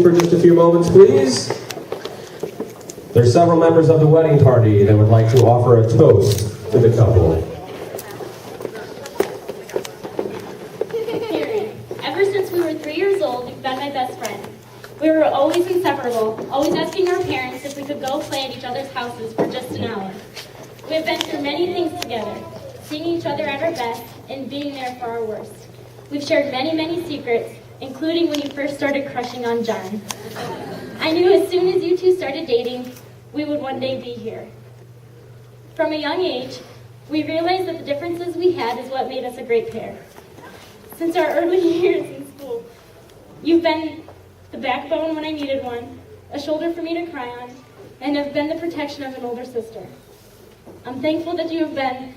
For just a few moments, please. There's several members of the wedding party that would like to offer a toast to the couple. Kerri, ever since we were 3 years old, you've been my best friend. We were always inseparable, always asking our parents if we could go play at each other's houses for just an hour. We have been through many things together, seeing each other at our best and being there for our worst. We've shared many, many secrets, including when you first started crushing on John. I knew as soon as you two started dating, we would one day be here. From a young age, we realized that the differences we had is what made us a great pair. Since our early years in school, you've been the backbone when I needed one, a shoulder for me to cry on, and have been the protection of an older sister. I'm thankful that you have been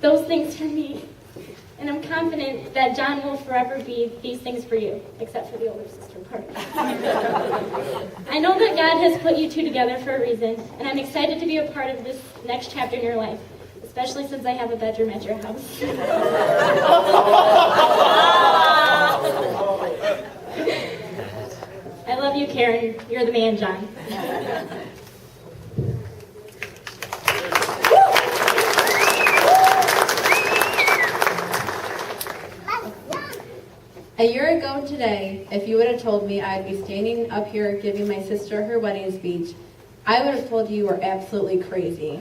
those things for me. And I'm confident that John will forever be these things for you, except for the older sister part. I know that God has put you two together for a reason, and I'm excited to be a part of this next chapter in your life, especially since I have a bedroom at your house. I love you, Karen. You're the man, John. A year ago today, if you would have told me I'd be standing up here giving my sister her wedding speech, I would have told you were absolutely crazy.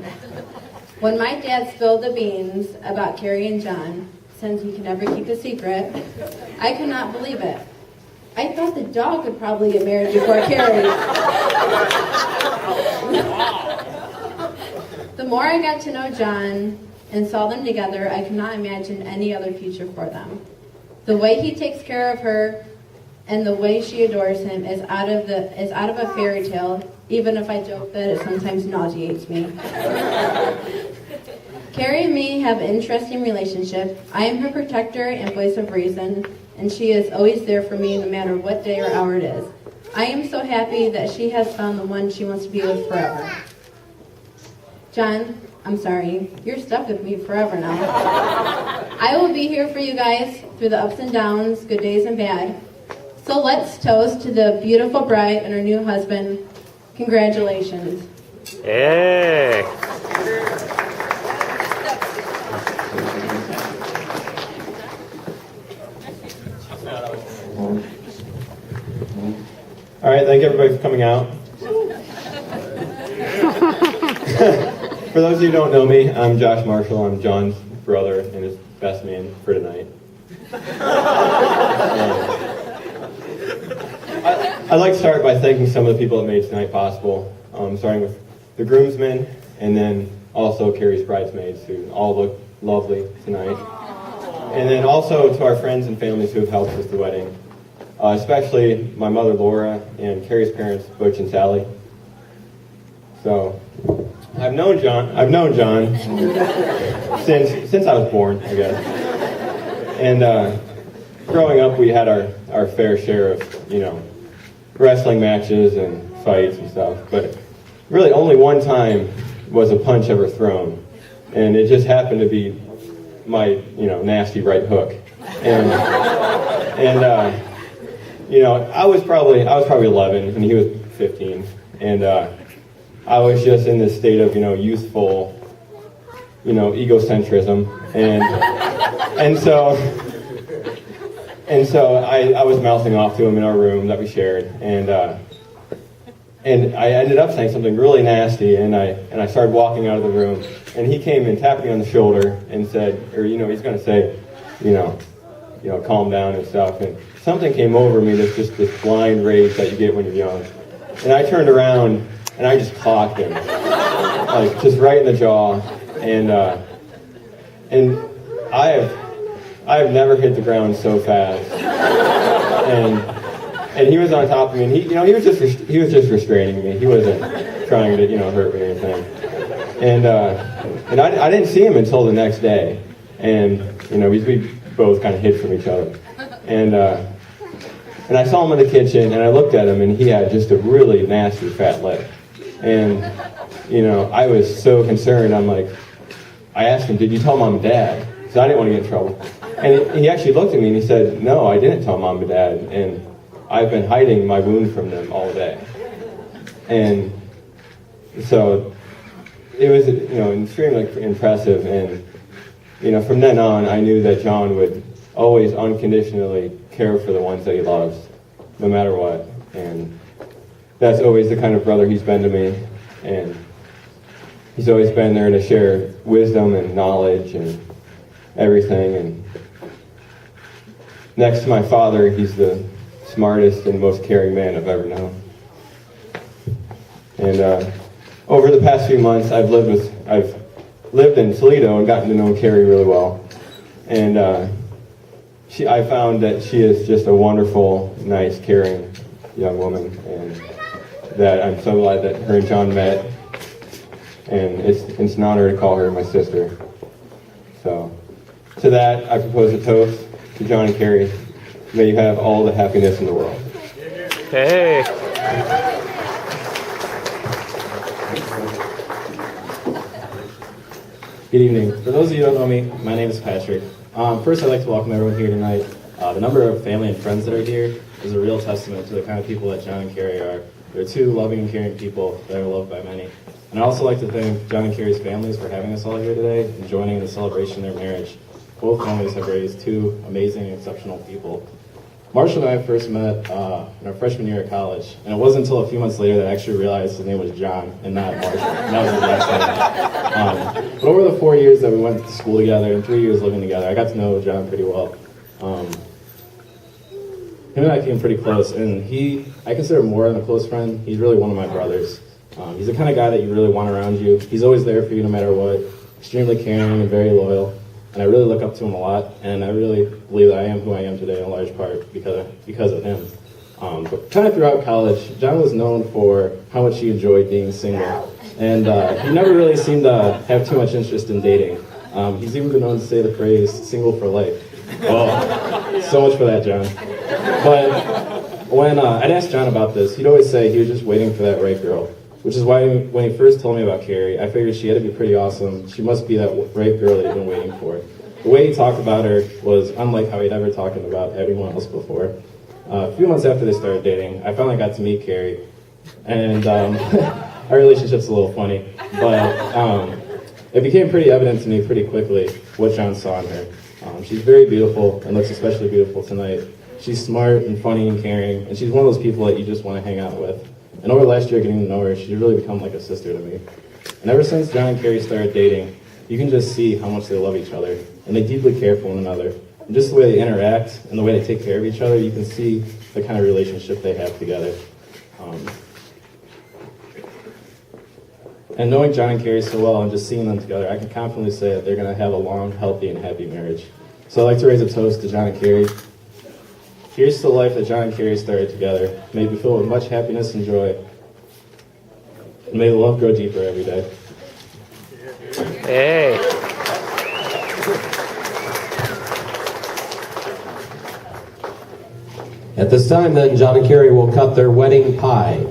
When my dad spilled the beans about Kerri and John, since he can never keep a secret, I could not believe it. I thought the dog would probably get married before Kerri. The more I got to know John and saw them together, I could not imagine any other future for them. The way he takes care of her and the way she adores him is out of a fairy tale, even if I joke that it sometimes nauseates me. Kerri and me have an interesting relationship. I am her protector and voice of reason, and she is always there for me no matter what day or hour it is. I am so happy that she has found the one she wants to be with forever. John, I'm sorry, you're stuck with me forever now. I will be here for you guys through the ups and downs, good days and bad. So let's toast to the beautiful bride and her new husband. Congratulations. Hey! All right, thank everybody for coming out. For those of you who don't know me, I'm Josh Marshall. I'm John's brother and his best man for tonight. I'd like to start by thanking some of the people that made tonight possible, starting with the groomsmen and then also Kerri's bridesmaids, who all look lovely tonight. And then also to our friends and families who have helped with the wedding, especially my mother Laura and Kerri's parents, Butch and Sally. So, I've known John since I was born, I guess. And growing up, we had our fair share of, wrestling matches and fights and stuff. But really, only one time was a punch ever thrown, and it just happened to be my, nasty right hook. And I was probably 11 and he was 15, and I was just in this state of, youthful, egocentrism, and so I was mouthing off to him in our room that we shared, and I ended up saying something really nasty, and I started walking out of the room, and he came and tapped me on the shoulder and said, or he's going to say, calm down and stuff, and something came over me, that's just this blind rage that you get when you're young, and I turned around. And I just clocked him, like just right in the jaw, and I have never hit the ground so fast, and he was on top of me, and he was just restraining me. He wasn't trying to hurt me or anything, and I didn't see him until the next day, and we both kind of hid from each other, and I saw him in the kitchen, and I looked at him, and he had just a really nasty fat lip. And, I was so concerned. I asked him, did you tell Mom and Dad? Because I didn't want to get in trouble. And he actually looked at me and he said, no, I didn't tell Mom and Dad. And I've been hiding my wound from them all day. And so it was, extremely impressive. And, from then on, I knew that John would always unconditionally care for the ones that he loves, no matter what. And that's always the kind of brother he's been to me. And he's always been there to share wisdom and knowledge and everything. And next to my father, he's the smartest and most caring man I've ever known. And over the past few months, I've lived in Toledo and gotten to know Kerri really well. And I found that she is just a wonderful, nice, caring young woman, and that I'm so glad that her and John met. And it's an honor to call her my sister. So, to that, I propose a toast to John and Kerri. May you have all the happiness in the world. Hey. Good evening. For those of you who don't know me, my name is Patrick. First, I'd like to welcome everyone here tonight. The number of family and friends that are here is a real testament to the kind of people that John and Kerri are. They're two loving and caring people that are loved by many. And I'd also like to thank John and Kerri's families for having us all here today and joining in the celebration of their marriage. Both families have raised two amazing and exceptional people. Marshall and I first met in our freshman year at college, and it wasn't until a few months later that I actually realized his name was John and not Marshall. And that was his last name. But over the 4 years that we went to school together and 3 years living together, I got to know John pretty well. Him and I became pretty close, and I consider him more than a close friend. He's really one of my brothers. He's the kind of guy that you really want around you. He's always there for you no matter what, extremely caring and very loyal. And I really look up to him a lot, and I really believe that I am who I am today in large part because of him. But kind of throughout college, John was known for how much he enjoyed being single, and he never really seemed to have too much interest in dating. He's even been known to say the phrase "single for life." Well, so much for that, John. But when I'd ask John about this, he'd always say he was just waiting for that right girl. Which is why when he first told me about Kerri, I figured she had to be pretty awesome. She must be that right girl that he'd been waiting for. The way he talked about her was unlike how he'd ever talked about anyone else before. A few months after they started dating, I finally got to meet Kerri. And our relationship's a little funny. But it became pretty evident to me pretty quickly what John saw in her. She's very beautiful and looks especially beautiful tonight. She's smart and funny and caring, and she's one of those people that you just want to hang out with. And over the last year getting to know her, she's really become like a sister to me. And ever since John and Kerri started dating, you can just see how much they love each other. And they deeply care for one another. And just the way they interact and the way they take care of each other, you can see the kind of relationship they have together. And knowing John and Kerri so well and just seeing them together, I can confidently say that they're going to have a long, healthy, and happy marriage. So I'd like to raise a toast to John and Kerri. Here's to the life that John and Kerri started together. May it be filled with much happiness and joy. And may the love grow deeper every day. Hey. At this time, then, John and Kerri will cut their wedding pie.